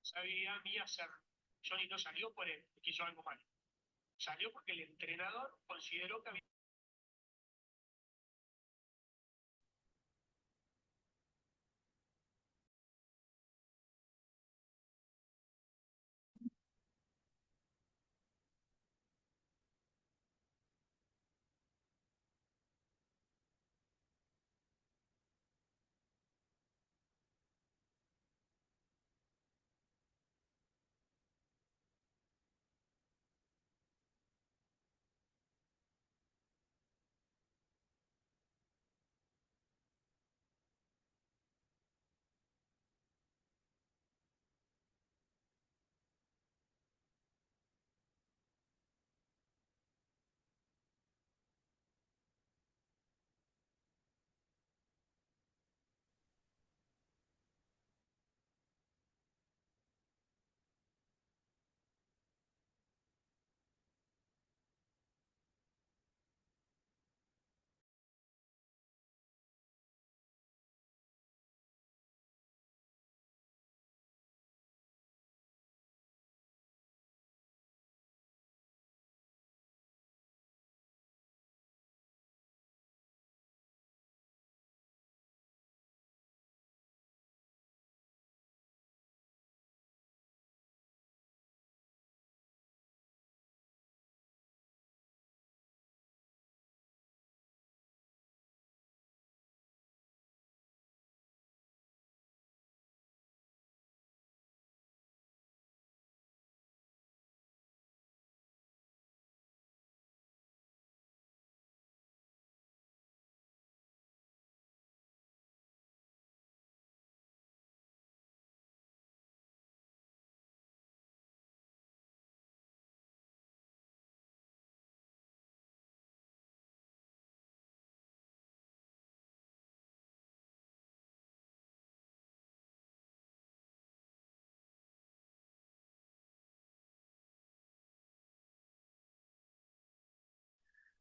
sabía a mí hacer. Johnny no salió por él, que hizo algo mal. Salió porque el entrenador consideró que había.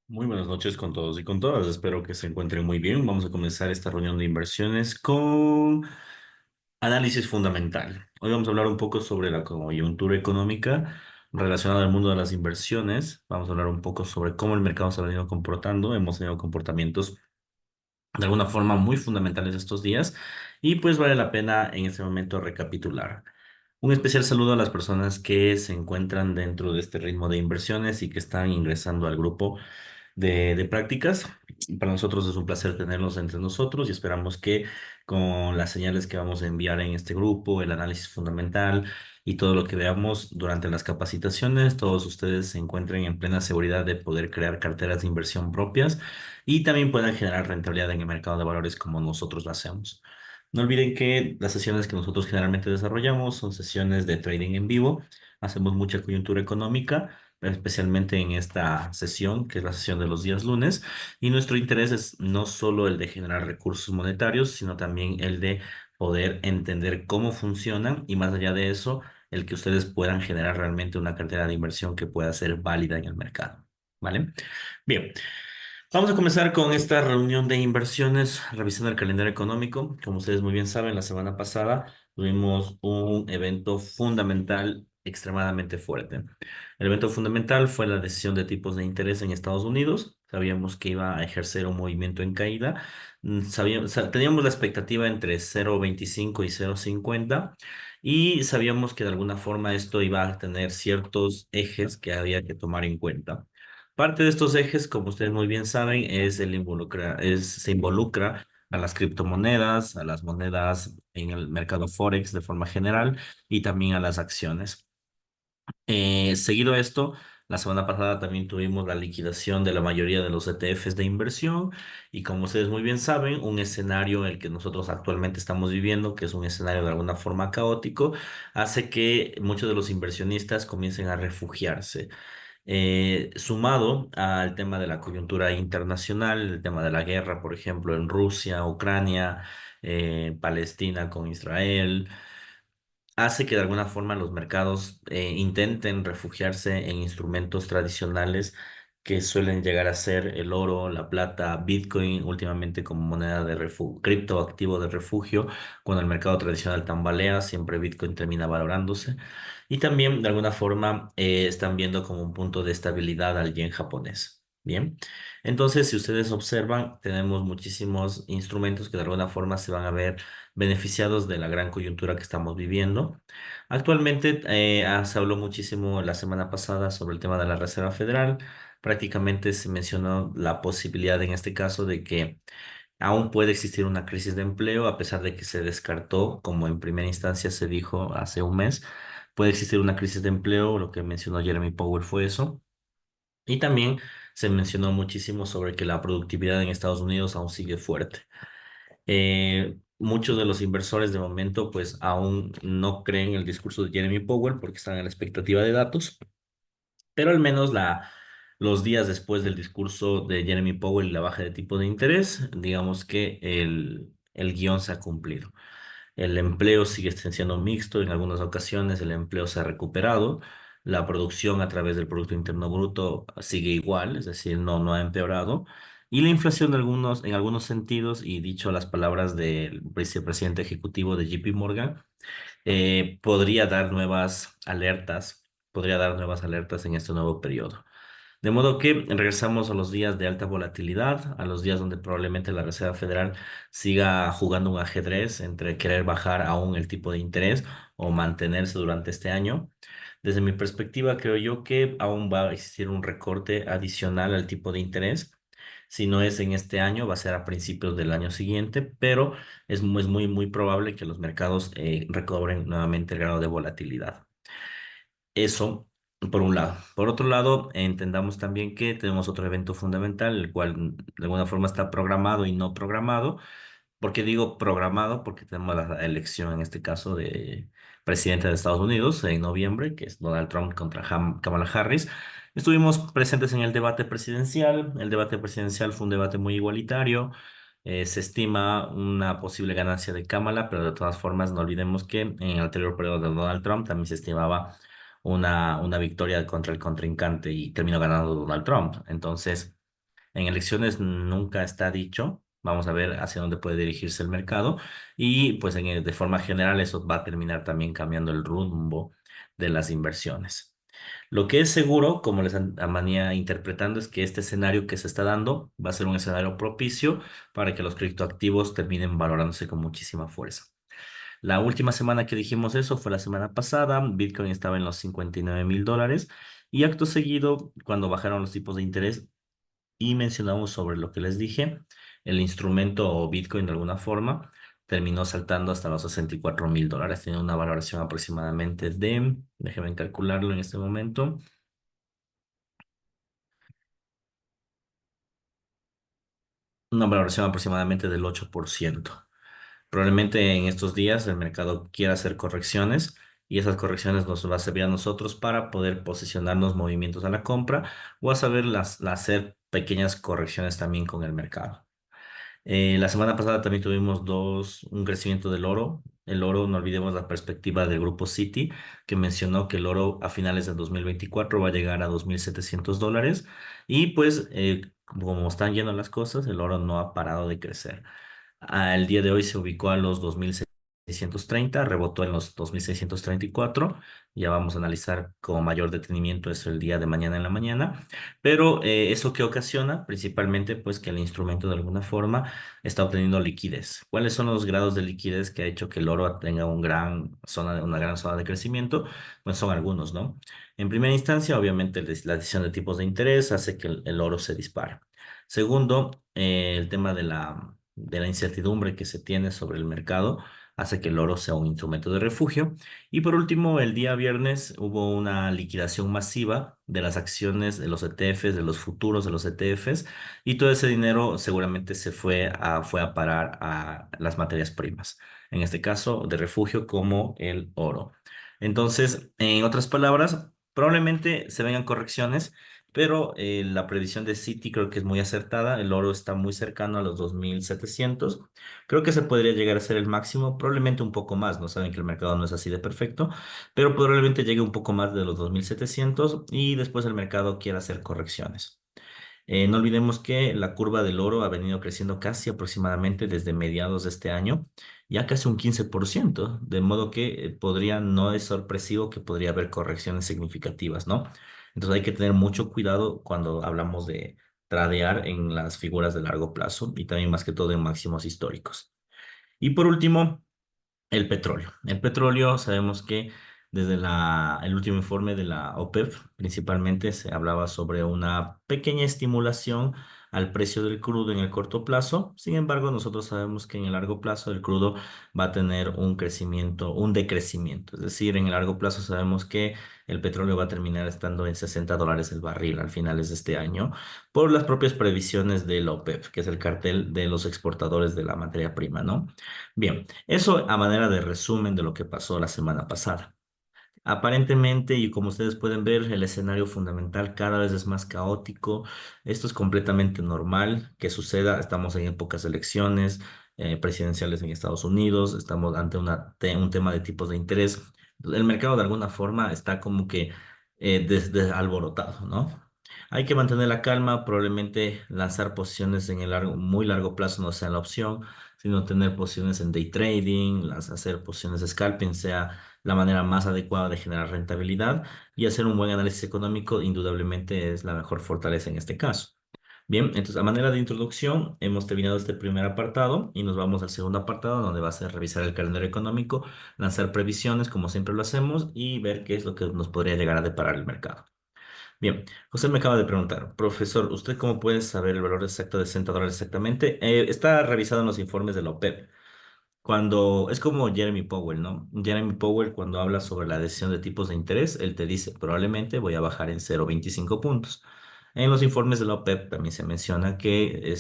Muy buenas noches con todos y con todas. Espero que se encuentren muy bien. Vamos a comenzar esta reunión de inversiones con análisis fundamental. Hoy vamos a hablar un poco sobre la coyuntura económica relacionada al mundo de las inversiones. Vamos a hablar un poco sobre cómo el mercado se ha venido comportando. Hemos tenido comportamientos de alguna forma muy fundamentales estos días y pues vale la pena en este momento recapitular. Un especial saludo a las personas que se encuentran dentro de este ritmo de inversiones y que están ingresando al grupo de prácticas. Para nosotros es un placer tenerlos entre nosotros y esperamos que con las señales que vamos a enviar en este grupo, el análisis fundamental y todo lo que veamos durante las capacitaciones, todos ustedes se encuentren en plena seguridad de poder crear carteras de inversión propias y también puedan generar rentabilidad en el mercado de valores como nosotros lo hacemos. No olviden que las sesiones que nosotros generalmente desarrollamos son sesiones de trading en vivo. Hacemos mucha coyuntura económica, especialmente en esta sesión, que es la sesión de los días lunes. Y nuestro interés es no solo el de generar recursos monetarios, sino también el de poder entender cómo funcionan y más allá de eso, el que ustedes puedan generar realmente una cartera de inversión que pueda ser válida en el mercado. ¿Vale? Bien. Vamos a comenzar con esta reunión de inversiones, revisando el calendario económico. Como ustedes muy bien saben, la semana pasada tuvimos un evento fundamental extremadamente fuerte. El evento fundamental fue la decisión de tipos de interés en Estados Unidos. Sabíamos que iba a ejercer un movimiento en caída. Teníamos la expectativa entre 0,25 y 0,50 y sabíamos que de alguna forma esto iba a tener ciertos ejes que había que tomar en cuenta. Parte de estos ejes, como ustedes muy bien saben, se involucra a las criptomonedas, a las monedas en el mercado Forex de forma general y también a las acciones. Seguido a esto, la semana pasada también tuvimos la liquidación de la mayoría de los ETFs de inversión y como ustedes muy bien saben, un escenario en el que nosotros actualmente estamos viviendo, que es un escenario de alguna forma caótico, hace que muchos de los inversionistas comiencen a refugiarse. Sumado al tema de la coyuntura internacional, el tema de la guerra, por ejemplo, en Rusia, Ucrania, Palestina con Israel, hace que de alguna forma los mercados intenten refugiarse en instrumentos tradicionales que suelen llegar a ser el oro, la plata, Bitcoin, últimamente como moneda de refugio, criptoactivo de refugio. Cuando el mercado tradicional tambalea, siempre Bitcoin termina valorándose. Y también, de alguna forma, están viendo como un punto de estabilidad al yen japonés. Bien, entonces si ustedes observan, tenemos muchísimos instrumentos que de alguna forma se van a ver beneficiados de la gran coyuntura que estamos viviendo. Actualmente se habló muchísimo la semana pasada sobre el tema de la Reserva Federal. Prácticamente se mencionó la posibilidad en este caso de que aún puede existir una crisis de empleo, a pesar de que se descartó, como en primera instancia se dijo hace un mes, puede existir una crisis de empleo, lo que mencionó Jeremy Powell fue eso. Y también se mencionó muchísimo sobre que la productividad en Estados Unidos aún sigue fuerte. Muchos de los inversores de momento pues aún no creen el discurso de Jeremy Powell porque están en la expectativa de datos, pero al menos los días después del discurso de Jeremy Powell y la baja de tipo de interés, digamos que el guión se ha cumplido. El empleo sigue siendo mixto, en algunas ocasiones el empleo se ha recuperado, la producción a través del Producto Interno Bruto sigue igual, es decir, no ha empeorado, y la inflación en algunos sentidos, y dicho las palabras del vicepresidente ejecutivo de JP Morgan, podría dar podría dar nuevas alertas en este nuevo periodo. De modo que regresamos a los días de alta volatilidad, a los días donde probablemente la Reserva Federal siga jugando un ajedrez entre querer bajar aún el tipo de interés o mantenerse durante este año. Desde mi perspectiva, creo yo que aún va a existir un recorte adicional al tipo de interés. Si no es en este año, va a ser a principios del año siguiente, pero es muy probable que los mercados recobren nuevamente el grado de volatilidad. Eso, por un lado. Por otro lado, entendamos también que tenemos otro evento fundamental, el cual de alguna forma está programado y no programado. ¿Por qué digo programado? Porque tenemos la elección, en este caso, de presidente de Estados Unidos en noviembre, que es Donald Trump contra Kamala Harris. Estuvimos presentes en el debate presidencial. El debate presidencial fue un debate muy igualitario. Se estima una posible ganancia de Kamala, pero de todas formas no olvidemos que en el anterior periodo de Donald Trump también se estimaba una victoria contra el contrincante y terminó ganando Donald Trump. Entonces, en elecciones nunca está dicho. Vamos a ver hacia dónde puede dirigirse el mercado y pues de forma general eso va a terminar también cambiando el rumbo de las inversiones. Lo que es seguro, como les manía interpretando, es que este escenario que se está dando va a ser un escenario propicio para que los criptoactivos terminen valorándose con muchísima fuerza. La última semana que dijimos eso fue la semana pasada. Bitcoin estaba en los $59,000 y acto seguido, cuando bajaron los tipos de interés y mencionamos sobre lo que les dije, el instrumento o Bitcoin de alguna forma terminó saltando hasta los $64,000. Tiene una valoración aproximadamente déjenme calcularlo en este momento, una valoración aproximadamente del 8%. Probablemente en estos días el mercado quiera hacer correcciones y esas correcciones nos va a servir a nosotros para poder posicionarnos movimientos a la compra o a saber hacer pequeñas correcciones también con el mercado. La semana pasada también tuvimos un crecimiento del oro. El oro, no olvidemos la perspectiva del grupo Citi, que mencionó que el oro a finales de 2024 va a llegar a $2,700. Y pues, como están yendo las cosas, el oro no ha parado de crecer. Al día de hoy se ubicó a los 2,630, rebotó en los 2,634. Ya vamos a analizar con mayor detenimiento eso el día de mañana en la mañana. Pero eso que ocasiona principalmente pues que el instrumento de alguna forma está obteniendo liquidez. ¿Cuáles son los grados de liquidez que ha hecho que el oro tenga una gran zona de crecimiento? Pues son algunos, ¿no? En primera instancia, obviamente, la decisión de tipos de interés hace que el oro se dispare. Segundo, el tema de la incertidumbre que se tiene sobre el mercado hace que el oro sea un instrumento de refugio. Y por último, el día viernes hubo una liquidación masiva de las acciones de los ETFs, de los futuros de los ETFs, y todo ese dinero seguramente fue a parar a las materias primas, en este caso de refugio como el oro. Entonces, en otras palabras, probablemente se vengan correcciones, pero la predicción de Citi creo que es muy acertada. El oro está muy cercano a los 2,700. Creo que se podría llegar a ser el máximo, probablemente un poco más. No saben que el mercado no es así de perfecto, pero probablemente llegue un poco más de los 2,700 y después el mercado quiera hacer correcciones. No olvidemos que la curva del oro ha venido creciendo casi aproximadamente desde mediados de este año, ya casi un 15%, de modo que no es sorpresivo que podría haber correcciones significativas, ¿no? Entonces hay que tener mucho cuidado cuando hablamos de tradear en las figuras de largo plazo y también más que todo en máximos históricos. Y por último, el petróleo. El petróleo, sabemos que desde el último informe de la OPEP, principalmente se hablaba sobre una pequeña estimulación al precio del crudo en el corto plazo. Sin embargo, nosotros sabemos que en el largo plazo el crudo va a tener un crecimiento, un decrecimiento. Es decir, en el largo plazo sabemos que el petróleo va a terminar estando en $60 el barril al finales de este año por las propias previsiones de la OPEP, que es el cartel de los exportadores de la materia prima, ¿no? Bien. Eso a manera de resumen de lo que pasó la semana pasada. Aparentemente, y como ustedes pueden ver, el escenario fundamental cada vez es más caótico. Esto es completamente normal que suceda. Estamos en épocas de elecciones presidenciales en Estados Unidos. Estamos ante un tema de tipos de interés. El mercado de alguna forma está como que alborotado, ¿no? Hay que mantener la calma. Probablemente lanzar posiciones en el muy largo plazo no sea la opción, sino tener posiciones en day trading, hacer posiciones de scalping sea la manera más adecuada de generar rentabilidad, y hacer un buen análisis económico indudablemente es la mejor fortaleza en este caso. Bien, entonces a manera de introducción hemos terminado este primer apartado y nos vamos al segundo apartado donde va a ser revisar el calendario económico, lanzar previsiones como siempre lo hacemos y ver qué es lo que nos podría llegar a deparar el mercado. Bien, José me acaba de preguntar, profesor, ¿usted cómo puede saber el valor exacto de $60 exactamente? Está revisado en los informes de la OPEP. Cuando es como Jeremy Powell, ¿no? Jeremy Powell, cuando habla sobre la decisión de tipos de interés, él te dice, probablemente voy a bajar en 0,25 puntos. En los informes de la OPEP también se menciona que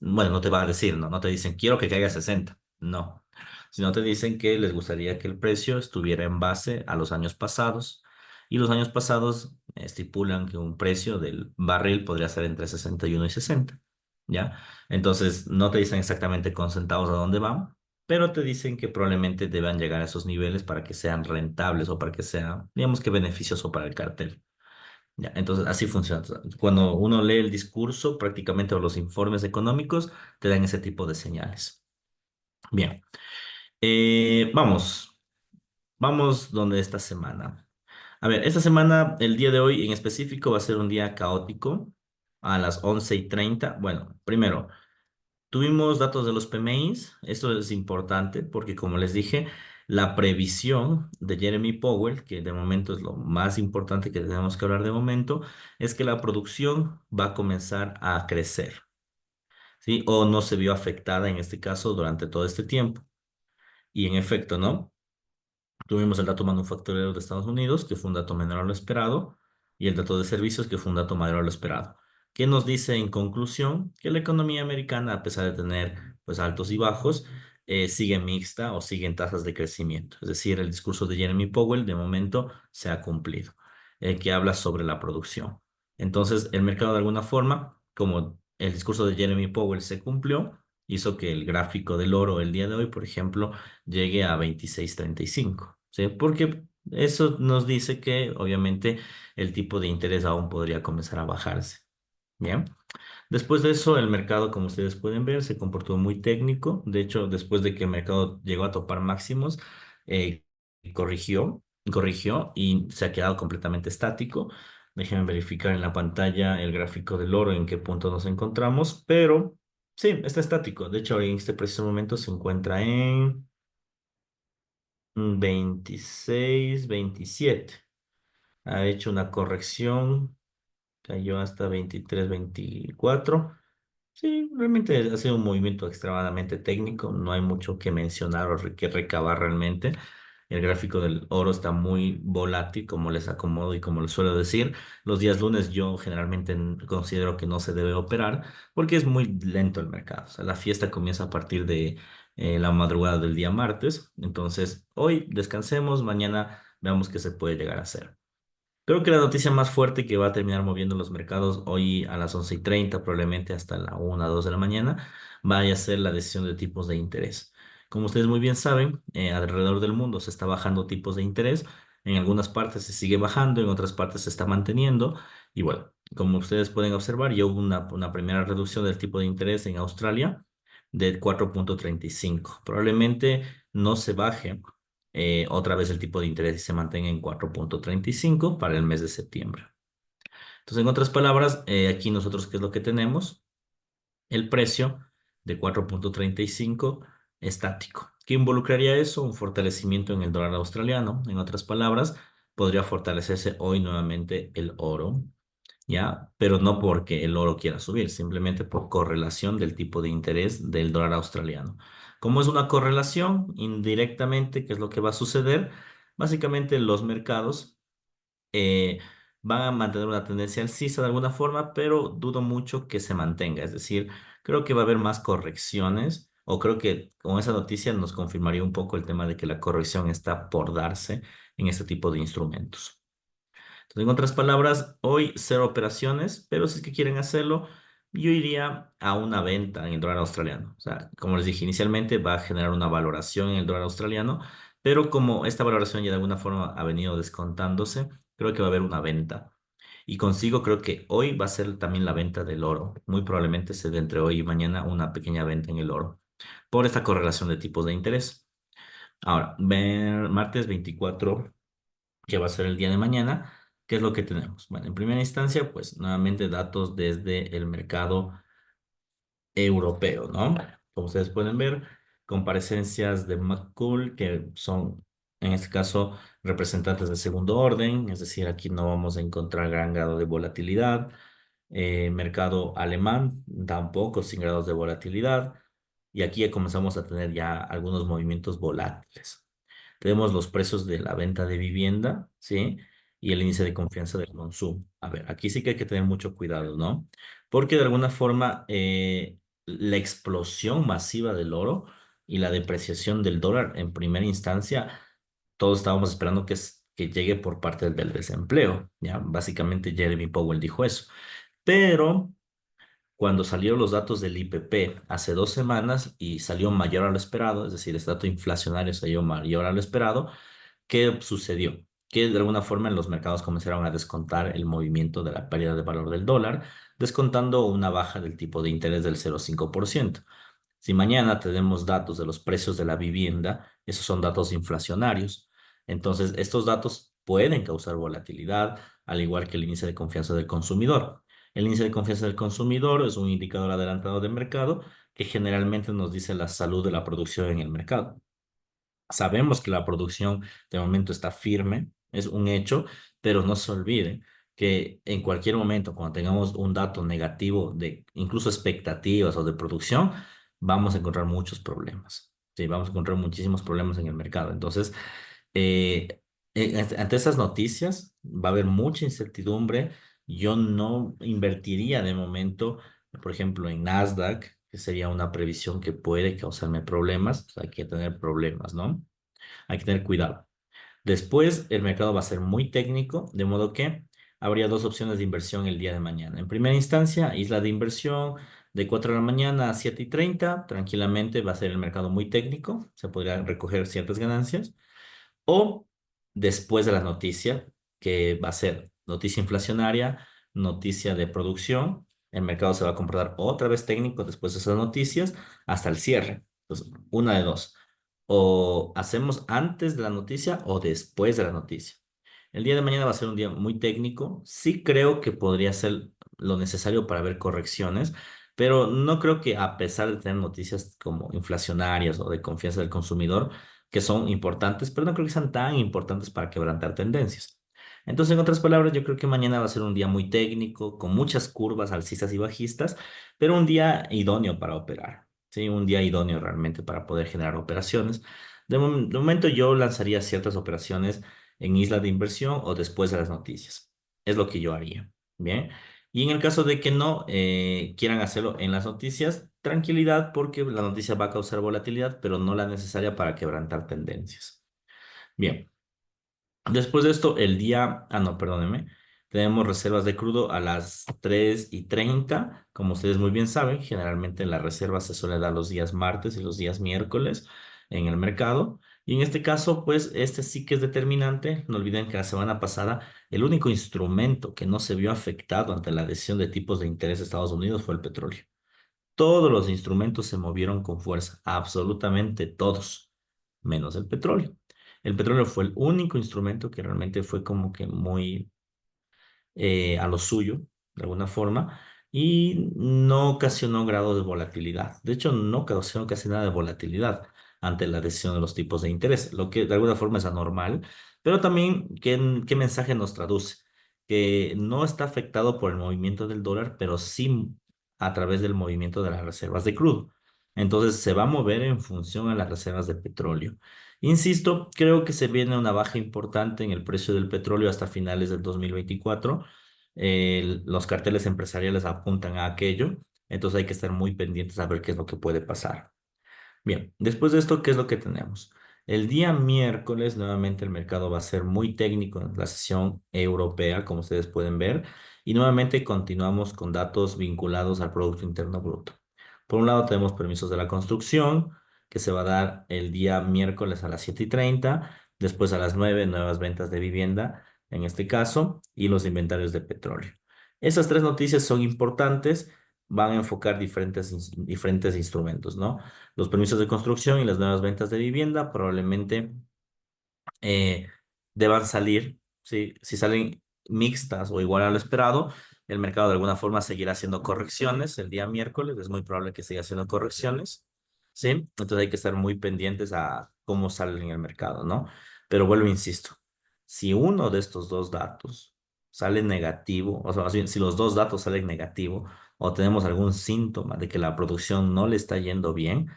bueno, no te va a decir, ¿no? No te dicen, quiero que caiga a 60. No. Sino te dicen que les gustaría que el precio estuviera en base a los años pasados. Y los años pasados estipulan que un precio del barril podría ser entre 61 y 60. ¿Ya? Entonces, no te dicen exactamente con centavos a dónde van, pero te dicen que probablemente deban llegar a esos niveles para que sean rentables o para que sea, digamos que beneficioso para el cartel. Ya, entonces así funciona. Cuando uno lee el discurso, prácticamente o los informes económicos, te dan ese tipo de señales. Bien, vamos donde esta semana. A ver, esta semana, el día de hoy en específico va a ser un día caótico a las 11:30. Bueno, primero, tuvimos datos de los PMIs. Esto es importante porque, como les dije, la previsión de Jeremy Powell, que de momento es lo más importante que tenemos que hablar de momento, es que la producción va a comenzar a crecer, ¿sí? O no se vio afectada en este caso durante todo este tiempo. Y en efecto, ¿no? Tuvimos el dato manufacturero de Estados Unidos, que fue un dato menor a lo esperado, y el dato de servicios, que fue un dato mayor a lo esperado. ¿Qué nos dice en conclusión? Que la economía americana, a pesar de tener pues altos y bajos, sigue mixta o sigue en tasas de crecimiento. Es decir, el discurso de Jeremy Powell de momento se ha cumplido, que habla sobre la producción. Entonces, el mercado de alguna forma, como el discurso de Jeremy Powell se cumplió, hizo que el gráfico del oro el día de hoy, por ejemplo, llegue a 26,35, ¿sí? Porque eso nos dice que obviamente el tipo de interés aún podría comenzar a bajarse. Bien. Después de eso, el mercado, como ustedes pueden ver, se comportó muy técnico. De hecho, después de que el mercado llegó a topar máximos, eh, corrigió y se ha quedado completamente estático. Déjenme verificar en la pantalla el gráfico del oro en qué punto nos encontramos, pero sí, está estático. De hecho, en este preciso momento se encuentra en 26, 27. Ha hecho una corrección, cayó hasta 23, 24. Sí, realmente ha sido un movimiento extremadamente técnico, no hay mucho que mencionar o que recabar realmente. El gráfico del oro está muy volátil, como les acomodo y como les suelo decir. Los días lunes yo generalmente considero que no se debe operar porque es muy lento el mercado. O sea, la fiesta comienza a partir de la madrugada del día martes. Entonces, hoy descansemos, mañana veamos qué se puede llegar a hacer. Creo que la noticia más fuerte que va a terminar moviendo los mercados hoy a las 11:30, probablemente hasta la 1 2 de la mañana, vaya a ser la decisión de tipos de interés. Como ustedes muy bien saben, alrededor del mundo se está bajando tipos de interés. En algunas partes se sigue bajando, en otras partes se está manteniendo. Y bueno, Como ustedes pueden observar, ya hubo una primera reducción del tipo de interés en Australia de 4,35. Probablemente no se baje otra vez el tipo de interés y se mantenga en 4,35 para el mes de septiembre. Entonces, en otras palabras, aquí nosotros, ¿qué es lo que tenemos? El precio de 4,35 estático. ¿Qué involucraría eso? Un fortalecimiento en el dólar australiano. En otras palabras, podría fortalecerse hoy nuevamente el oro, ¿ya? Pero no porque el oro quiera subir, simplemente por correlación del tipo de interés del dólar australiano. Como es una correlación, indirectamente, ¿qué es lo que va a suceder? Básicamente los mercados eh, van a mantener una tendencia alcista de alguna forma, pero dudo mucho que se mantenga. Es decir, creo que va a haber más correcciones, o creo que con esa noticia nos confirmaría un poco el tema de que la corrección está por darse en este tipo de instrumentos. Entonces, en otras palabras, hoy cero operaciones, pero si es que quieren hacerlo, yo iría a una venta en el dólar australiano. O sea, como les dije inicialmente, va a generar una valoración en el dólar australiano, pero como esta valoración ya de alguna forma ha venido descontándose, creo que va a haber una venta. Y consigo, creo que hoy va a ser también la venta del oro. Muy probablemente se dé entre hoy y mañana una pequeña venta en el oro por esta correlación de tipos de interés. Ahora, martes 24 que va a ser el día de mañana. ¿Qué es lo que tenemos? Bueno, en primera instancia, pues nuevamente datos desde el mercado europeo, ¿no? Como ustedes pueden ver, comparecencias de McCool, que son, en este caso, representantes de segundo orden, es decir, aquí no vamos a encontrar gran grado de volatilidad. Mercado alemán, tampoco sin grados de volatilidad. Y aquí ya comenzamos a tener ya algunos movimientos volátiles. Tenemos los precios de la venta de vivienda, ¿sí? Y el índice de confianza del consumo. A ver, aquí sí que hay que tener mucho cuidado, ¿no? Porque de alguna forma la explosión masiva del oro y la depreciación del dólar en primera instancia, todos estábamos esperando que llegue por parte del desempleo, ¿ya? Básicamente Jeremy Powell dijo eso. Pero cuando salieron los datos del IPP hace 2 semanas y salió mayor a lo esperado, es decir, este dato inflacionario salió mayor a lo esperado, ¿qué sucedió? Que de alguna forma en los mercados comenzaron a descontar el movimiento de la pérdida de valor del dólar, descontando una baja del tipo de interés del 0,5%. Si mañana tenemos datos de los precios de la vivienda, esos son datos inflacionarios. Entonces, estos datos pueden causar volatilidad, al igual que el índice de confianza del consumidor. El índice de confianza del consumidor es un indicador adelantado de mercado que generalmente nos dice la salud de la producción en el mercado. Sabemos que la producción de momento está firme, es un hecho, pero no se olvide que en cualquier momento, cuando tengamos un dato negativo de incluso expectativas o de producción, vamos a encontrar muchos problemas. Sí, vamos a encontrar muchísimos problemas en el mercado. Entonces, eh, ante estas noticias va a haber mucha incertidumbre. Yo no invertiría de momento, por ejemplo, en Nasdaq, que sería una previsión que puede causarme problemas. Pues hay que tener problemas, ¿no? Hay que tener cuidado. Después, el mercado va a ser muy técnico, de modo que habría dos opciones de inversión el día de mañana. En primera instancia, isla de inversión de 4 de la mañana a 7:30. Tranquilamente va a ser el mercado muy técnico, se podrían recoger ciertas ganancias. O después de la noticia, que va a ser noticia inflacionaria, noticia de producción, el mercado se va a comportar otra vez técnico después de esas noticias hasta el cierre. Entonces, una de dos. O hacemos antes de la noticia o después de la noticia. El día de mañana va a ser un día muy técnico. Sí creo que podría ser lo necesario para ver correcciones, pero no creo que a pesar de tener noticias como inflacionarias o de confianza del consumidor, que son importantes, pero no creo que sean tan importantes para quebrantar tendencias. Entonces, en otras palabras, yo creo que mañana va a ser un día muy técnico, con muchas curvas alcistas y bajistas, pero un día idóneo para operar. Sí, un día idóneo realmente para poder generar operaciones. De momento yo lanzaría ciertas operaciones en isla de inversión o después de las noticias. Es lo que yo haría. Bien. Y en el caso de que no quieran hacerlo en las noticias, tranquilidad porque la noticia va a causar volatilidad, pero no la necesaria para quebrantar tendencias. Bien. Después de esto, no, perdónenme, tenemos reservas de crudo a las 3:30. Como ustedes muy bien saben, generalmente la reserva se suele dar los días martes y los días miércoles en el mercado. Y en este caso, pues, este sí que es determinante. No olviden que la semana pasada el único instrumento que no se vio afectado ante la decisión de tipos de interés de Estados Unidos fue el petróleo. Todos los instrumentos se movieron con fuerza, absolutamente todos, menos el petróleo. El petróleo fue el único instrumento que realmente fue como que muy a lo suyo, de alguna forma, y no ocasionó grado de volatilidad. De hecho, no ocasionó casi nada de volatilidad ante la decisión de los tipos de interés, lo que de alguna forma es anormal, pero también, ¿qué mensaje nos traduce? Que no está afectado por el movimiento del dólar, pero sí a través del movimiento de las reservas de crudo. Entonces se va a mover en función a las reservas de petróleo. Insisto, creo que se viene una baja importante en el precio del petróleo hasta finales del 2024. Los carteles empresariales apuntan a aquello, entonces hay que estar muy pendientes a ver qué es lo que puede pasar. Bien, después de esto, ¿qué es lo que tenemos? El día miércoles, nuevamente el mercado va a ser muy técnico en la sesión europea, como ustedes pueden ver, y nuevamente continuamos con datos vinculados al Producto Interno Bruto. Por un lado, tenemos permisos de la construcción, que se va a dar el día miércoles a las 7:30, después a las 9 nuevas ventas de vivienda, en este caso, y los inventarios de petróleo. Esas tres noticias son importantes, van a enfocar diferentes instrumentos, ¿no? Los permisos de construcción y las nuevas ventas de vivienda probablemente eh, deban salir, ¿sí? Si salen mixtas o igual a lo esperado, el mercado de alguna forma seguirá haciendo correcciones el día miércoles, es muy probable que siga haciendo correcciones, ¿sí? Entonces hay que estar muy pendientes a cómo salen en el mercado, ¿no? Pero vuelvo, insisto, si uno de estos dos datos sale negativo, o sea, más bien, si los dos datos salen negativo o tenemos algún síntoma de que la producción no le está yendo bien,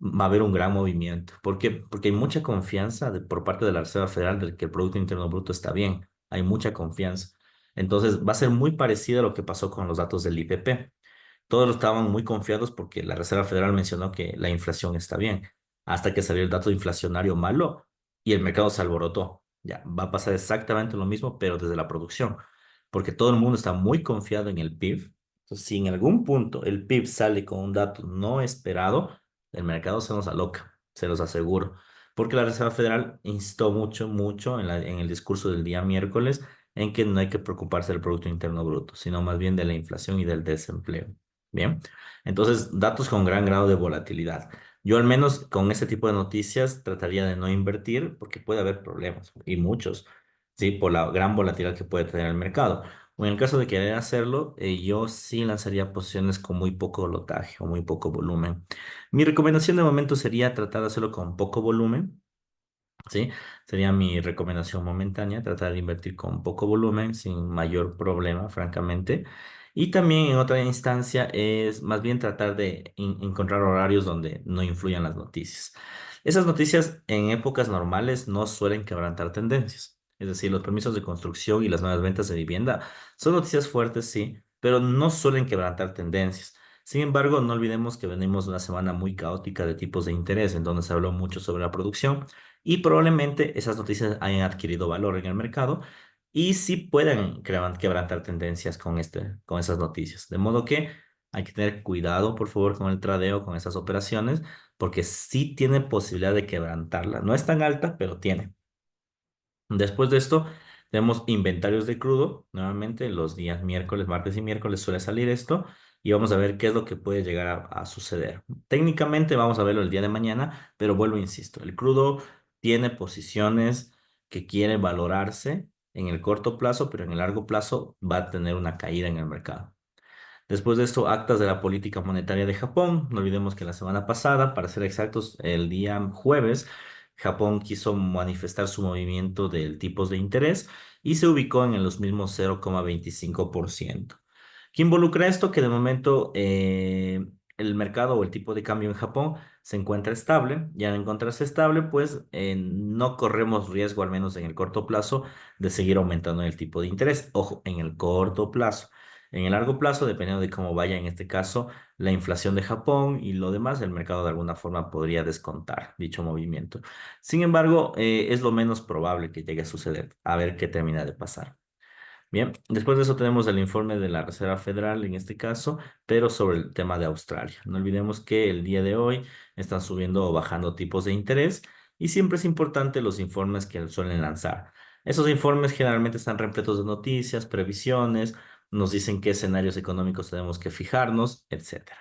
va a haber un gran movimiento. ¿Por qué? Porque hay mucha confianza por parte de la Reserva Federal de que el Producto Interno Bruto está bien. Hay mucha confianza. Entonces, va a ser muy parecido a lo que pasó con los datos del IPP. Todos estaban muy confiados porque la Reserva Federal mencionó que la inflación está bien, hasta que salió el dato inflacionario malo y el mercado se alborotó. Ya, va a pasar exactamente lo mismo, pero desde la producción, porque todo el mundo está muy confiado en el PIB. Entonces, si en algún punto el PIB sale con un dato no esperado, el mercado se nos aloca, se los aseguro, porque la Reserva Federal instó mucho, mucho en el discurso del día miércoles en que no hay que preocuparse del Producto Interno Bruto, sino más bien de la inflación y del desempleo. Bien, entonces datos con gran grado de volatilidad. Yo al menos con este tipo de noticias trataría de no invertir porque puede haber problemas y muchos, ¿sí? Por la gran volatilidad que puede tener el mercado. O en el caso de querer hacerlo, yo sí lanzaría posiciones con muy poco lotaje o muy poco volumen. Mi recomendación de momento sería tratar de hacerlo con poco volumen. ¿Sí? Sería mi recomendación momentánea, tratar de invertir con poco volumen, sin mayor problema, francamente. Y también en otra instancia es más bien tratar de encontrar horarios donde no influyan las noticias. Esas noticias en épocas normales no suelen quebrantar tendencias. Es decir, los permisos de construcción y las nuevas ventas de vivienda son noticias fuertes, sí, pero no suelen quebrantar tendencias. Sin embargo, no olvidemos que venimos de una semana muy caótica de tipos de interés, en donde se habló mucho sobre la producción y probablemente esas noticias hayan adquirido valor en el mercado y sí puedan quebrantar tendencias con esas noticias. De modo que hay que tener cuidado, por favor, con el tradeo, con esas operaciones, porque sí tiene posibilidad de quebrantarla. No es tan alta, pero tiene. Después de esto, tenemos inventarios de crudo. Nuevamente, los días miércoles, martes y miércoles suele salir esto y vamos a ver qué es lo que puede llegar a suceder. Técnicamente vamos a verlo el día de mañana, pero vuelvo, insisto, el crudo tiene posiciones que quiere valorarse en el corto plazo, pero en el largo plazo va a tener una caída en el mercado. Después de esto, actas de la política monetaria de Japón. No olvidemos que la semana pasada, para ser exactos, el día jueves, Japón quiso manifestar su movimiento del tipos de interés y se ubicó en los mismos 0,25%. ¿Qué involucra esto? Que de momento el mercado o el tipo de cambio en Japón se encuentra estable y al encontrarse estable, pues no corremos riesgo, al menos en el corto plazo, de seguir aumentando el tipo de interés. Ojo, en el corto plazo. En el largo plazo, dependiendo de cómo vaya en este caso la inflación de Japón y lo demás, el mercado de alguna forma podría descontar dicho movimiento. Sin embargo, es lo menos probable que llegue a suceder. A ver qué termina de pasar. Bien, después de eso tenemos el informe de la Reserva Federal en este caso, pero sobre el tema de Australia. No olvidemos que el día de hoy están subiendo o bajando tipos de interés Y siempre es importante los informes que suelen lanzar. Esos informes generalmente están repletos de noticias, previsiones, nos dicen qué escenarios económicos tenemos que fijarnos, etcétera.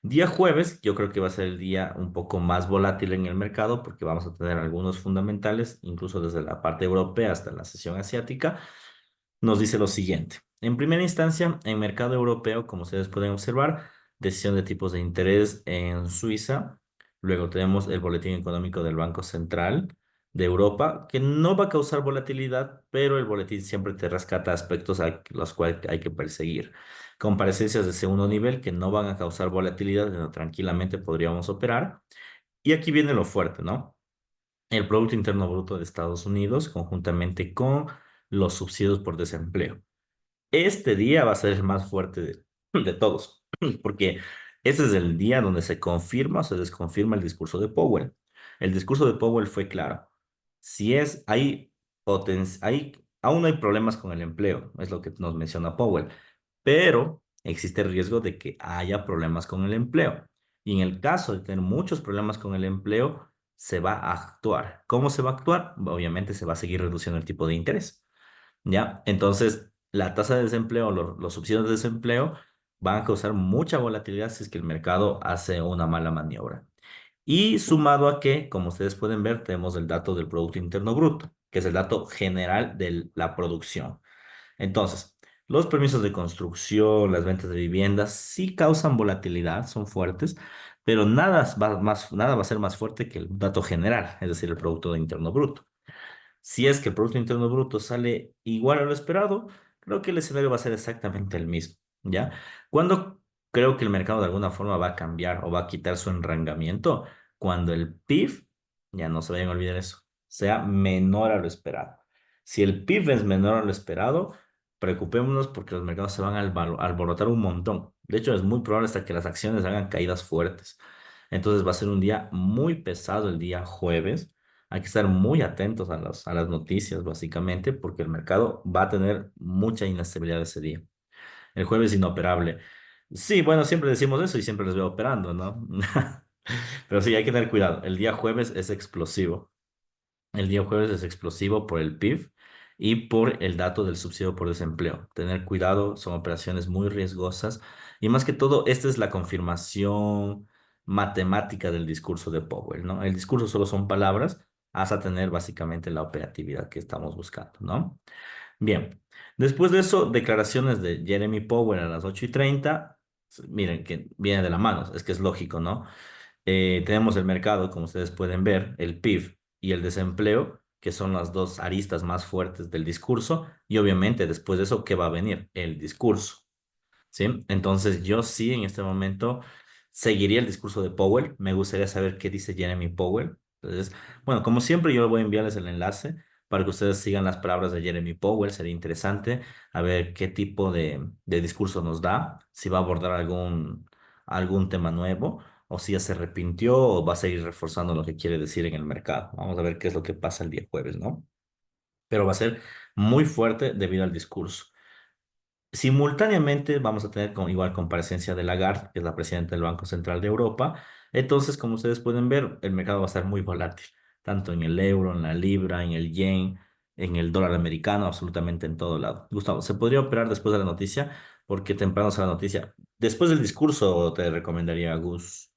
Día jueves, yo creo que va a ser el día un poco más volátil en el mercado porque vamos a tener algunos fundamentales, incluso desde la parte europea hasta la sesión asiática. Nos dice lo siguiente. En primera instancia, en mercado europeo, como ustedes pueden observar, decisión de tipos de interés en Suiza. Luego tenemos el boletín económico del Banco Central de Europa, que no va a causar volatilidad, pero el boletín siempre te rescata aspectos a los cuales hay que perseguir. Comparecencias de segundo nivel que no van a causar volatilidad, sino tranquilamente podríamos operar. Y aquí viene lo fuerte, ¿no? El Producto Interno Bruto de Estados Unidos, conjuntamente con los subsidios por desempleo. Este día va a ser el más fuerte de todos, porque ese es el día donde se confirma o se desconfirma el discurso de Powell. El discurso de Powell fue claro. Si es, aún no hay problemas con el empleo, es lo que nos menciona Powell, pero existe el riesgo de que haya problemas con el empleo. Y en el caso de tener muchos problemas con el empleo, se va a actuar. ¿Cómo se va a actuar? Obviamente se va a seguir reduciendo el tipo de interés. ¿Ya? Entonces, la tasa de desempleo, los subsidios de desempleo van a causar mucha volatilidad si es que el mercado hace una mala maniobra. Y sumado a que, como ustedes pueden ver, tenemos el dato del Producto Interno Bruto, que es el dato general de la producción. Entonces, los permisos de construcción, las ventas de viviendas, sí causan volatilidad, son fuertes, pero nada va a ser más fuerte que el dato general, es decir, el Producto Interno Bruto. Si es que el Producto Interno Bruto sale igual a lo esperado, creo que el escenario va a ser exactamente el mismo, ¿ya? Cuando creo que el mercado de alguna forma va a cambiar o va a quitar su enrancamiento, cuando el PIB, ya no se vayan a olvidar eso, sea menor a lo esperado. Si el PIB es menor a lo esperado, preocupémonos porque los mercados se van a alborotar un montón. De hecho, es muy probable hasta que las acciones hagan caídas fuertes. Entonces va a ser un día muy pesado el día jueves. Hay que estar muy atentos a las noticias, básicamente, porque el mercado va a tener mucha inestabilidad ese día. El jueves inoperable. Sí, bueno, siempre decimos eso y siempre les veo operando, ¿no? Pero sí, hay que tener cuidado. El día jueves es explosivo. El día jueves es explosivo por el PIB y por el dato del subsidio por desempleo. Tener cuidado, son operaciones muy riesgosas y más que todo, esta es la confirmación matemática del discurso de Powell, ¿no? El discurso solo son palabras hasta tener básicamente la operatividad que estamos buscando, ¿no? Bien, después de eso, declaraciones de Jeremy Powell a las 8:30. Miren que viene de la mano, es que es lógico, ¿no? Tenemos el mercado, como ustedes pueden ver, el PIB y el desempleo, que son las dos aristas más fuertes del discurso, y obviamente después de eso, ¿qué va a venir? El discurso. ¿Sí? Entonces yo sí en este momento seguiría el discurso de Powell. Me gustaría saber qué dice Jeremy Powell. Entonces, bueno, como siempre yo voy a enviarles el enlace para que ustedes sigan las palabras de Jeremy Powell. Sería interesante a ver qué tipo de discurso nos da, si va a abordar algún tema nuevo o si ya se arrepintió o va a seguir reforzando lo que quiere decir en el mercado. Vamos a ver qué es lo que pasa el día jueves, ¿no? Pero va a ser muy fuerte debido al discurso. Simultáneamente vamos a tener igual comparecencia de Lagarde, que es la presidenta del Banco Central de Europa. Entonces, como ustedes pueden ver, el mercado va a estar muy volátil, tanto en el euro, en la libra, en el yen, en el dólar americano, absolutamente en todo lado. Gustavo, ¿se podría operar después de la noticia? Porque temprano sale la noticia. Después del discurso te recomendaría, Gus,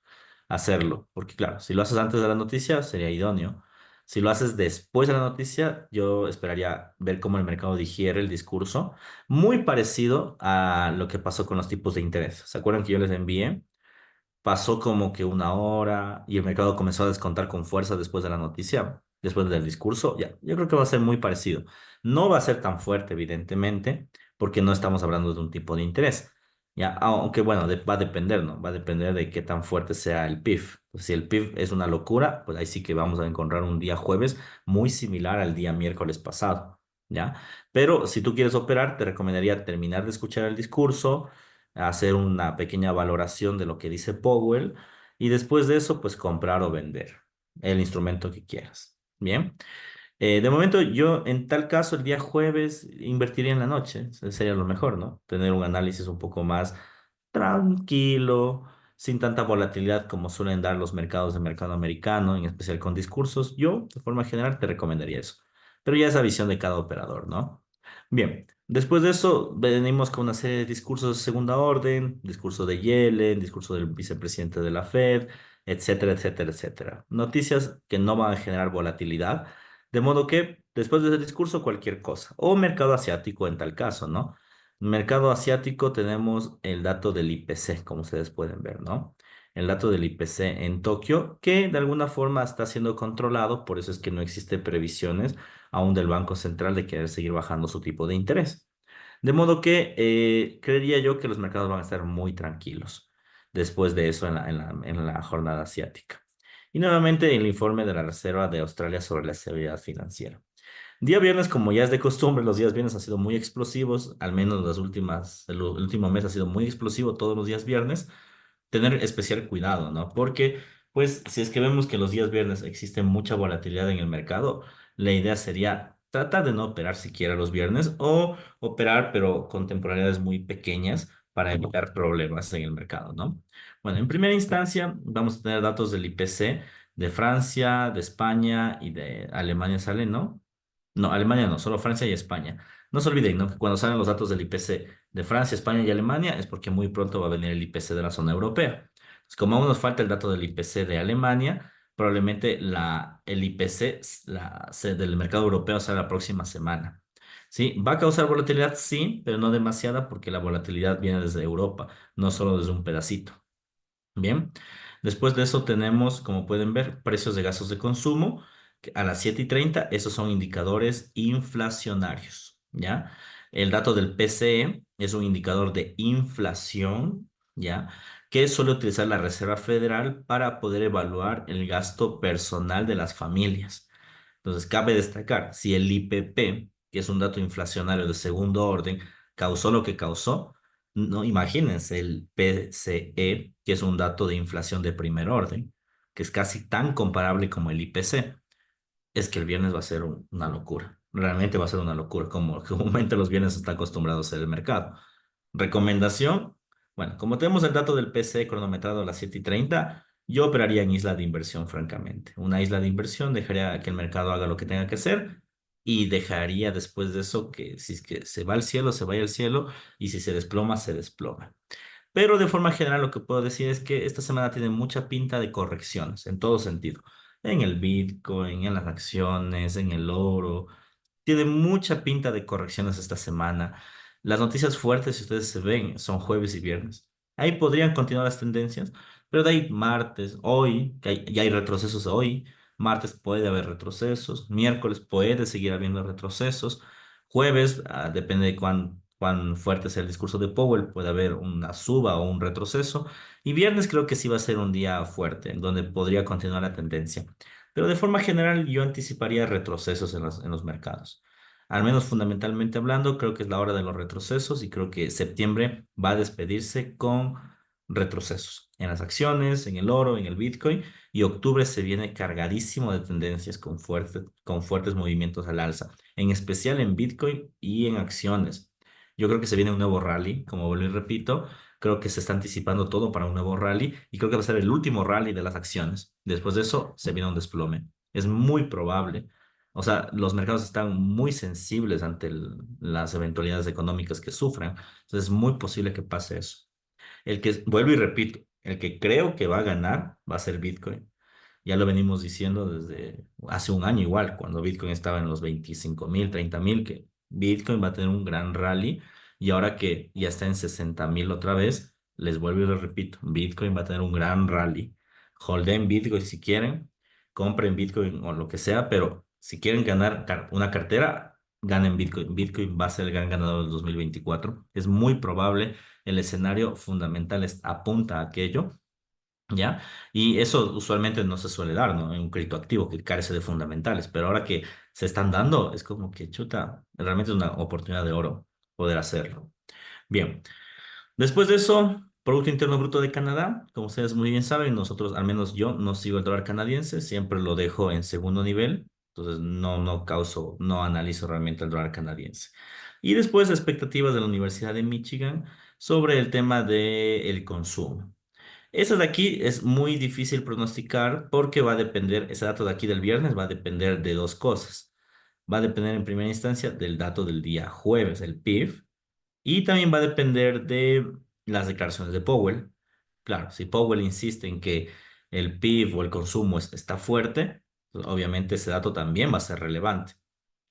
hacerlo, porque claro, si lo haces antes de la noticia sería idóneo. Si lo haces después de la noticia, yo esperaría ver cómo el mercado digiere el discurso, muy parecido a lo que pasó con los tipos de interés. ¿Se acuerdan que yo les envié? Pasó como que una hora y el mercado comenzó a descontar con fuerza después de la noticia, después del discurso. Ya, yo creo que va a ser muy parecido. No va a ser tan fuerte, evidentemente, porque no estamos hablando de un tipo de interés. Ya, aunque bueno, va a depender, ¿no? Va a depender de qué tan fuerte sea el PIB. Pues si el PIB es una locura, pues ahí sí que vamos a encontrar un día jueves muy similar al día miércoles pasado, ¿ya? Pero si tú quieres operar, te recomendaría terminar de escuchar el discurso, hacer una pequeña valoración de lo que dice Powell y después de eso, pues comprar o vender el instrumento que quieras. Bien. De momento, yo en tal caso, el día jueves invertiría en la noche. Sería lo mejor, ¿no? Tener un análisis un poco más tranquilo, sin tanta volatilidad como suelen dar los mercados de mercado americano, en especial con discursos. Yo, de forma general, te recomendaría eso. Pero ya es la visión de cada operador, ¿no? Bien, después de eso venimos con una serie de discursos de segunda orden, discurso de Yellen, discurso del vicepresidente de la Fed, etcétera, etcétera, etcétera. Noticias que no van a generar volatilidad, de modo que después de ese discurso cualquier cosa, o mercado asiático en tal caso, ¿no? Mercado asiático tenemos el dato del IPC, como ustedes pueden ver, ¿no? El dato del IPC en Tokio, que de alguna forma está siendo controlado, por eso es que no existe previsiones aún del Banco Central de querer seguir bajando su tipo de interés. De modo que creería yo que los mercados van a estar muy tranquilos después de eso en la jornada asiática. Y nuevamente el informe de la Reserva de Australia sobre la estabilidad financiera. Día viernes, como ya es de costumbre, los días viernes han sido muy explosivos, al menos el último mes ha sido muy explosivo todos los días viernes. Tener especial cuidado, ¿no? Porque, pues, si es que vemos que los días viernes existe mucha volatilidad en el mercado, la idea sería tratar de no operar siquiera los viernes o operar, pero con temporalidades muy pequeñas para evitar problemas en el mercado, ¿no? Bueno, en primera instancia, vamos a tener datos del IPC de Francia, de España y de Alemania salen, ¿no? No, Alemania no, solo Francia y España. No se olviden, ¿no? Que cuando salen los datos del IPC de Francia, España y Alemania es porque muy pronto va a venir el IPC de la zona europea. Entonces, como aún nos falta el dato del IPC de Alemania, probablemente el IPC del mercado europeo sea la próxima semana. ¿Sí? ¿Va a causar volatilidad? Sí, pero no demasiada porque la volatilidad viene desde Europa, no solo desde un pedacito. Bien, después de eso tenemos, como pueden ver, precios de gastos de consumo que a las 7:30. Esos son indicadores inflacionarios, ¿ya? El dato del PCE es un indicador de inflación, ¿ya? Que suele utilizar la Reserva Federal para poder evaluar el gasto personal de las familias. Entonces, cabe destacar, si el IPP, que es un dato inflacionario de segundo orden, causó lo que causó, no, imagínense el PCE, que es un dato de inflación de primer orden, que es casi tan comparable como el IPC. Es que el viernes va a ser una locura. Realmente va a ser una locura, como comúnmente los viernes está acostumbrado a ser el mercado. Recomendación, bueno, como tenemos el dato del PC cronometrado a las 7:30, yo operaría en isla de inversión, francamente. Una isla de inversión dejaría que el mercado haga lo que tenga que hacer y dejaría después de eso que si es que se va al cielo, se vaya al cielo y si se desploma, se desploma. Pero de forma general lo que puedo decir es que esta semana tiene mucha pinta de correcciones en todo sentido. En el Bitcoin, en las acciones, en el oro. Tiene mucha pinta de correcciones esta semana. Las noticias fuertes, si ustedes se ven, son jueves y viernes. Ahí podrían continuar las tendencias, pero de ahí martes, hoy, ya hay retrocesos hoy, martes puede haber retrocesos, miércoles puede seguir habiendo retrocesos, jueves, depende de cuán fuerte sea el discurso de Powell, puede haber una suba o un retroceso, y viernes creo que sí va a ser un día fuerte, en donde podría continuar la tendencia. Pero de forma general yo anticiparía retrocesos en los mercados. Al menos fundamentalmente hablando, creo que es la hora de los retrocesos y creo que septiembre va a despedirse con retrocesos en las acciones, en el oro, en el Bitcoin, y octubre se viene cargadísimo de tendencias con fuertes movimientos al alza, en especial en Bitcoin y en acciones. Yo creo que se viene un nuevo rally, como vuelvo y repito. Creo que se está anticipando todo para un nuevo rally y creo que va a ser el último rally de las acciones. Después de eso se viene un desplome. Es muy probable. O sea, los mercados están muy sensibles ante las eventualidades económicas que sufran. Entonces es muy posible que pase eso. Vuelvo y repito, el que creo que va a ganar va a ser Bitcoin. Ya lo venimos diciendo desde hace un año igual, cuando Bitcoin estaba en los 25.000, 30.000, que Bitcoin va a tener un gran rally y ahora que ya está en 60.000 otra vez, les vuelvo y les repito, Bitcoin va a tener un gran rally. Holden Bitcoin si quieren, compren Bitcoin o lo que sea, pero si quieren ganar una cartera, ganen Bitcoin. Bitcoin va a ser el gran ganador del 2024. Es muy probable, el escenario fundamental apunta a aquello. ¿Ya? Y eso usualmente no se suele dar, ¿no? En un crédito activo que carece de fundamentales, pero ahora que se están dando, es como que, chuta, realmente es una oportunidad de oro poder hacerlo. Bien, después de eso, Producto Interno Bruto de Canadá, como ustedes muy bien saben, nosotros, al menos yo, no sigo el dólar canadiense, siempre lo dejo en segundo nivel, entonces no analizo realmente el dólar canadiense. Y después, expectativas de la Universidad de Michigan sobre el tema del consumo. Eso de aquí es muy difícil pronosticar porque va a depender, ese dato de aquí del viernes va a depender de dos cosas. Va a depender en primera instancia del dato del día jueves, el PIB, y también va a depender de las declaraciones de Powell. Claro, si Powell insiste en que el PIB o el consumo está fuerte, pues obviamente ese dato también va a ser relevante.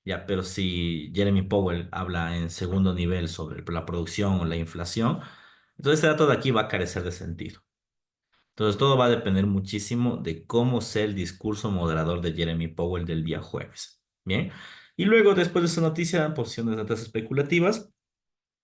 Ya, pero si Jeremy Powell habla en segundo nivel sobre la producción o la inflación, entonces este dato de aquí va a carecer de sentido. Entonces todo va a depender muchísimo de cómo sea el discurso moderador de Jeremy Powell del día jueves. Bien. Y luego, después de esa noticia, posiciones de netas especulativas.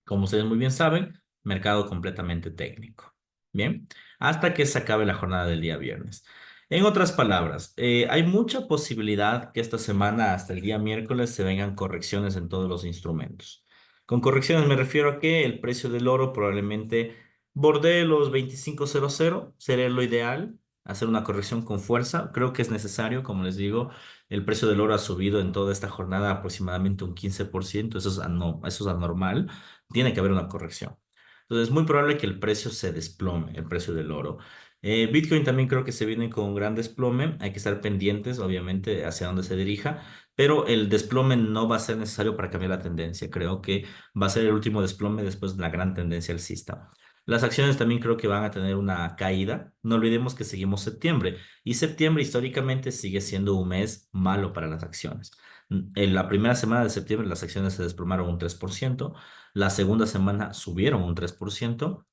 Como ustedes muy bien saben, mercado completamente técnico. Bien, hasta que se acabe la jornada del día viernes. En otras palabras, hay mucha posibilidad que esta semana hasta el día miércoles se vengan correcciones en todos los instrumentos. Con correcciones me refiero a que el precio del oro probablemente bordee los 25.00, sería lo ideal, hacer una corrección con fuerza. Creo que es necesario, como les digo, el precio del oro ha subido en toda esta jornada aproximadamente un 15%, eso es anormal, tiene que haber una corrección. Entonces es muy probable que el precio se desplome, el precio del oro. Bitcoin también creo que se viene con un gran desplome, hay que estar pendientes, obviamente, hacia dónde se dirija, pero el desplome no va a ser necesario para cambiar la tendencia. Creo que va a ser el último desplome después de la gran tendencia alcista. Las acciones también creo que van a tener una caída. No olvidemos que seguimos septiembre y septiembre históricamente sigue siendo un mes malo para las acciones. En la primera semana de septiembre las acciones se desplomaron un 3%. La segunda semana subieron un 3%.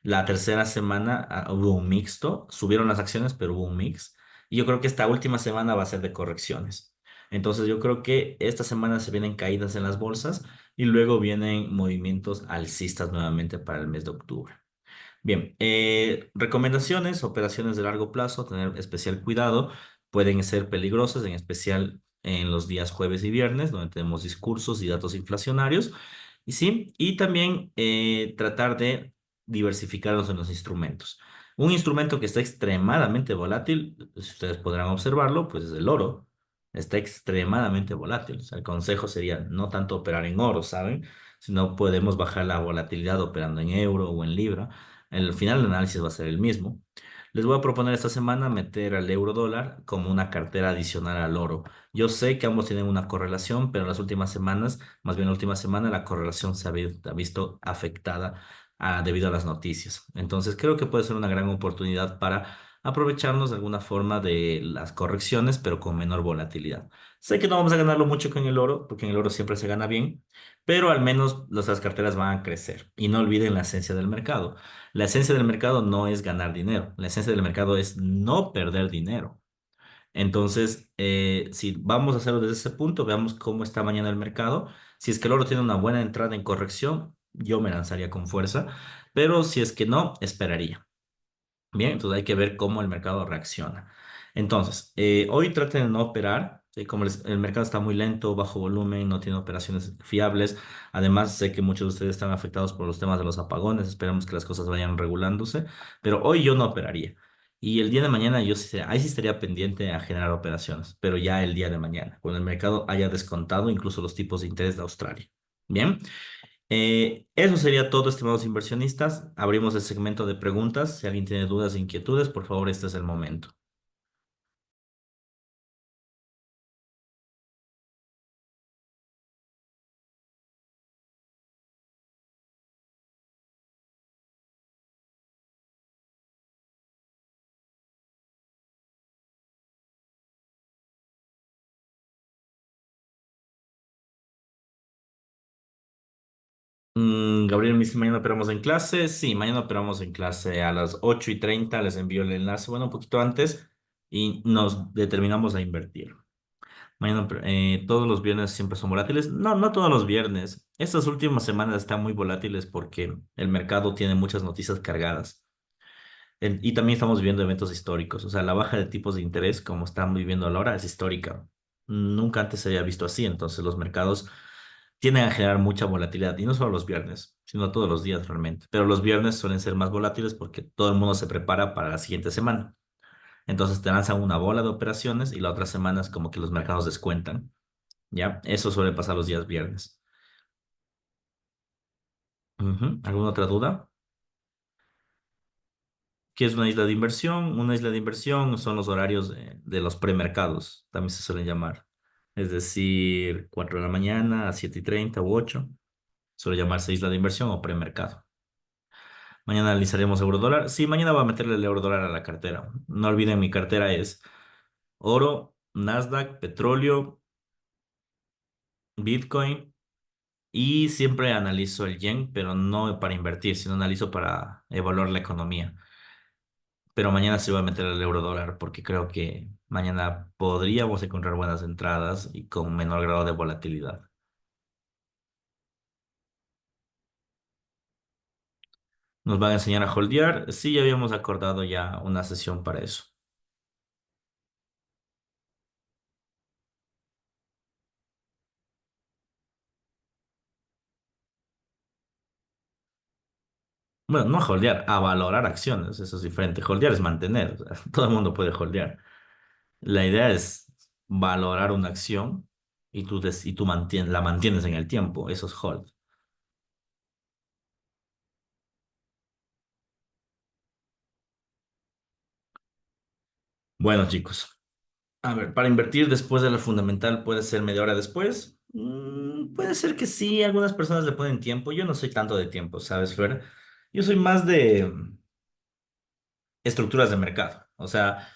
La tercera semana hubo un mixto. Subieron las acciones, pero hubo un mix. Y yo creo que esta última semana va a ser de correcciones. Entonces yo creo que esta semana se vienen caídas en las bolsas y luego vienen movimientos alcistas nuevamente para el mes de octubre. Bien, recomendaciones, operaciones de largo plazo, tener especial cuidado, pueden ser peligrosas, en especial en los días jueves y viernes, donde tenemos discursos y datos inflacionarios, y sí, y también tratar de diversificarlos en los instrumentos. Un instrumento que está extremadamente volátil, si ustedes podrán observarlo, pues es el oro. Está extremadamente volátil. O sea, el consejo sería no tanto operar en oro, ¿saben? Sino podemos bajar la volatilidad operando en euro o en libra. El final del análisis va a ser el mismo. Les voy a proponer esta semana meter al euro dólar como una cartera adicional al oro. Yo sé que ambos tienen una correlación, pero en las últimas semanas, más bien la última semana, la correlación ha visto afectada debido a las noticias. Entonces creo que puede ser una gran oportunidad para aprovecharnos de alguna forma de las correcciones, pero con menor volatilidad. Sé que no vamos a ganarlo mucho con el oro, porque en el oro siempre se gana bien, pero al menos las carteras van a crecer. Y no olviden la esencia del mercado. La esencia del mercado no es ganar dinero, la esencia del mercado es no perder dinero. Entonces, si vamos a hacerlo desde ese punto, veamos cómo está mañana el mercado. Si es que el oro tiene una buena entrada en corrección, yo me lanzaría con fuerza, pero si es que no, esperaría. Bien, entonces hay que ver cómo el mercado reacciona. Entonces, hoy traten de no operar, ¿sí? Como el mercado está muy lento, bajo volumen, no tiene operaciones fiables. Además, sé que muchos de ustedes están afectados por los temas de los apagones. Esperemos que las cosas vayan regulándose, pero hoy yo no operaría. Y el día de mañana ahí sí estaría pendiente a generar operaciones, pero ya el día de mañana, cuando el mercado haya descontado incluso los tipos de interés de Australia. Bien. Eso sería todo, estimados inversionistas. Abrimos el segmento de preguntas. Si alguien tiene dudas e inquietudes, por favor, este es el momento. Gabriel me dice, mañana operamos en clase. Sí, mañana operamos en clase a las 8:30. Les envío el enlace, bueno, un poquito antes, y nos determinamos a invertir. Mañana, todos los viernes siempre son volátiles. No, no todos los viernes. Estas últimas semanas están muy volátiles porque el mercado tiene muchas noticias cargadas. Y también estamos viviendo eventos históricos. O sea, la baja de tipos de interés, como estamos viviendo ahora, es histórica. Nunca antes se había visto así. Entonces, los mercados tienden a generar mucha volatilidad. Y no solo los viernes, sino todos los días realmente. Pero los viernes suelen ser más volátiles porque todo el mundo se prepara para la siguiente semana. Entonces, te lanzan una bola de operaciones y la otra semana es como que los mercados descuentan. ¿Ya? Eso suele pasar los días viernes. Ujú. ¿Alguna otra duda? ¿Qué es una isla de inversión? Una isla de inversión son los horarios de los premercados, también se suelen llamar. Es decir, 4 de la mañana a 7:30 u 8, suele llamarse isla de inversión o premercado. Mañana analizaremos euro dólar. Sí, mañana voy a meterle el euro dólar a la cartera. No olviden, mi cartera es oro, Nasdaq, petróleo, Bitcoin y siempre analizo el yen, pero no para invertir, sino analizo para evaluar la economía. Pero mañana sí voy a meter el euro dólar porque creo que mañana podríamos encontrar buenas entradas y con menor grado de volatilidad. ¿Nos van a enseñar a holdear? Sí, ya habíamos acordado ya una sesión para eso. Bueno, no holdear, a valorar acciones, eso es diferente. Holdear es mantener, o sea, todo el mundo puede holdear. La idea es valorar una acción y tú la mantienes en el tiempo, eso es hold. Bueno, chicos. A ver, para invertir después de la fundamental puede ser media hora después. Puede ser que sí, algunas personas le ponen tiempo. Yo no soy tanto de tiempo, ¿sabes, Fer? Yo soy más de estructuras de mercado. O sea,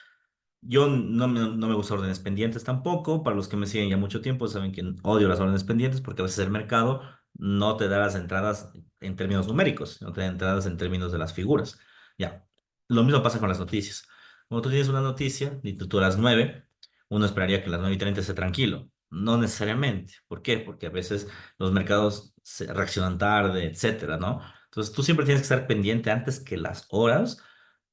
yo no me gusta órdenes pendientes tampoco. Para los que me siguen ya mucho tiempo, saben que odio las órdenes pendientes porque a veces el mercado no te da las entradas en términos numéricos, no te da entradas en términos de las figuras. Ya. Lo mismo pasa con las noticias. Cuando tú tienes una noticia y tú a las 9, uno esperaría que a las 9:30 esté tranquilo. No necesariamente. ¿Por qué? Porque a veces los mercados se reaccionan tarde, etcétera, ¿no? Entonces tú siempre tienes que estar pendiente antes que las horas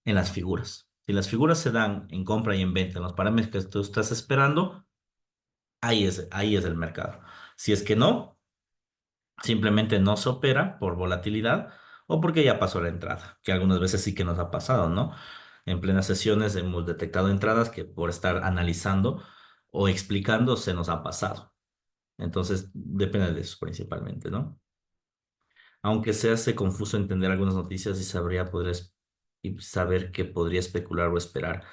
en las figuras. Si las figuras se dan en compra y en venta, en los parámetros que tú estás esperando, ahí es el mercado. Si es que no, simplemente no se opera por volatilidad o porque ya pasó la entrada, que algunas veces sí que nos ha pasado, ¿no? En plenas sesiones hemos detectado entradas que por estar analizando o explicando se nos ha pasado. Entonces, depende de eso principalmente, ¿no? Aunque se hace confuso entender algunas noticias y y saber qué podría especular o esperar.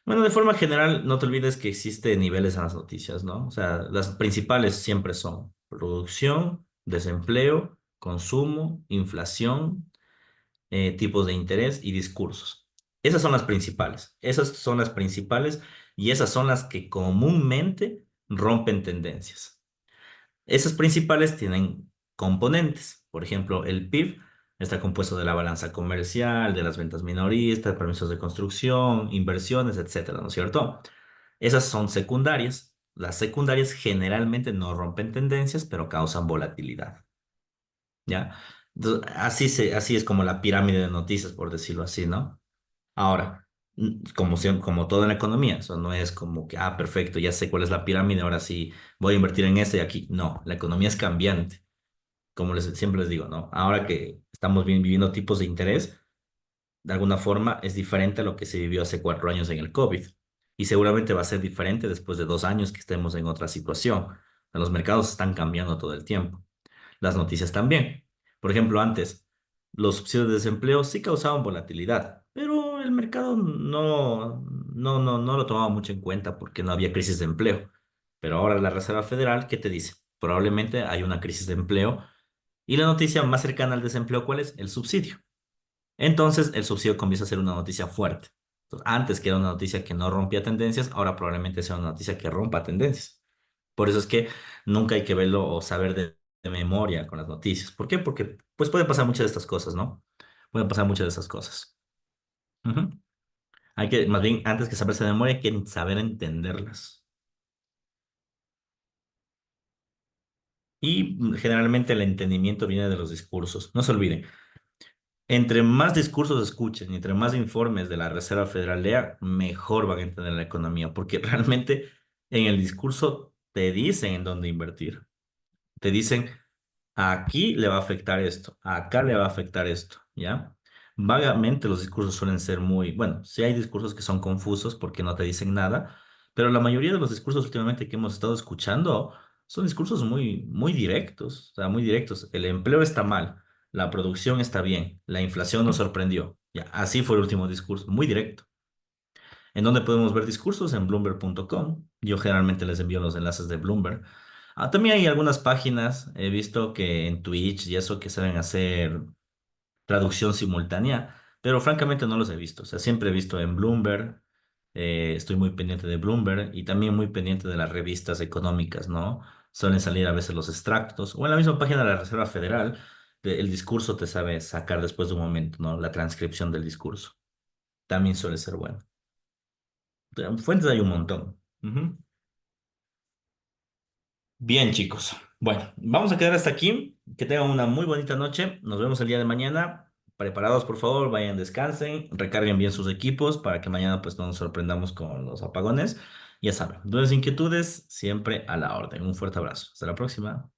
Bueno, de forma general, no te olvides que existe niveles en las noticias, ¿no? O sea, las principales siempre son producción, desempleo, consumo, inflación, tipos de interés y discursos. Esas son las principales. Esas son las principales y esas son las que comúnmente rompen tendencias. Esas principales tienen componentes. Por ejemplo, el PIB está compuesto de la balanza comercial, de las ventas minoristas, permisos de construcción, inversiones, etcétera, ¿no es cierto? Esas son secundarias. Las secundarias generalmente no rompen tendencias, pero causan volatilidad, ¿ya? Entonces, así es como la pirámide de noticias, por decirlo así, ¿no? Ahora, como todo en la economía, eso no es como que, perfecto, ya sé cuál es la pirámide, ahora sí voy a invertir en este y aquí. No, la economía es cambiante, como siempre les digo, ¿no? Ahora que estamos viviendo tipos de interés, de alguna forma es diferente a lo que se vivió hace 4 años en el COVID. Y seguramente va a ser diferente después de 2 años que estemos en otra situación. O sea, los mercados están cambiando todo el tiempo. Las noticias también. Por ejemplo, antes, los subsidios de desempleo sí causaban volatilidad, pero el mercado no lo tomaba mucho en cuenta porque no había crisis de empleo. Pero ahora la Reserva Federal, ¿qué te dice? Probablemente hay una crisis de empleo y la noticia más cercana al desempleo, ¿cuál es? El subsidio. Entonces, el subsidio comienza a ser una noticia fuerte. Entonces, antes que era una noticia que no rompía tendencias, ahora probablemente sea una noticia que rompa tendencias. Por eso es que nunca hay que verlo o saber de memoria con las noticias. ¿Por qué? Porque pues pueden pasar muchas de estas cosas, ¿no? Pueden pasar muchas de esas cosas. Ujú. Hay que, más bien, antes que saberse de memoria, hay que saber entenderlas. Y generalmente el entendimiento viene de los discursos. No se olviden, entre más discursos escuchen y entre más informes de la Reserva Federal lea, mejor van a entender la economía, porque realmente en el discurso te dicen en dónde invertir. Te dicen, aquí le va a afectar esto, acá le va a afectar esto, ¿ya? Vagamente los discursos suelen ser muy, bueno, sí hay discursos que son confusos porque no te dicen nada, pero la mayoría de los discursos últimamente que hemos estado escuchando son discursos muy directos, o sea, muy directos. El empleo está mal, la producción está bien, la inflación nos sorprendió, Ya, así fue el último discurso, muy directo. ¿En dónde podemos ver discursos? En bloomberg.com. Yo generalmente les envío los enlaces de Bloomberg. También hay algunas páginas, he visto que en Twitch y eso que saben hacer traducción simultánea, pero francamente no los he visto. O sea, siempre he visto en Bloomberg, estoy muy pendiente de Bloomberg y también muy pendiente de las revistas económicas, ¿no? Suelen salir a veces los extractos o en la misma página de la Reserva Federal, el discurso te sabe sacar después de un momento, ¿no? La transcripción del discurso. También suele ser bueno. Fuentes hay un montón. Ujú. Bien, chicos. Bueno, vamos a quedar hasta aquí. Que tengan una muy bonita noche. Nos vemos el día de mañana. Preparados, por favor, vayan, descansen, recarguen bien sus equipos para que mañana pues no nos sorprendamos con los apagones. Ya saben, dudas, inquietudes, siempre a la orden. Un fuerte abrazo. Hasta la próxima.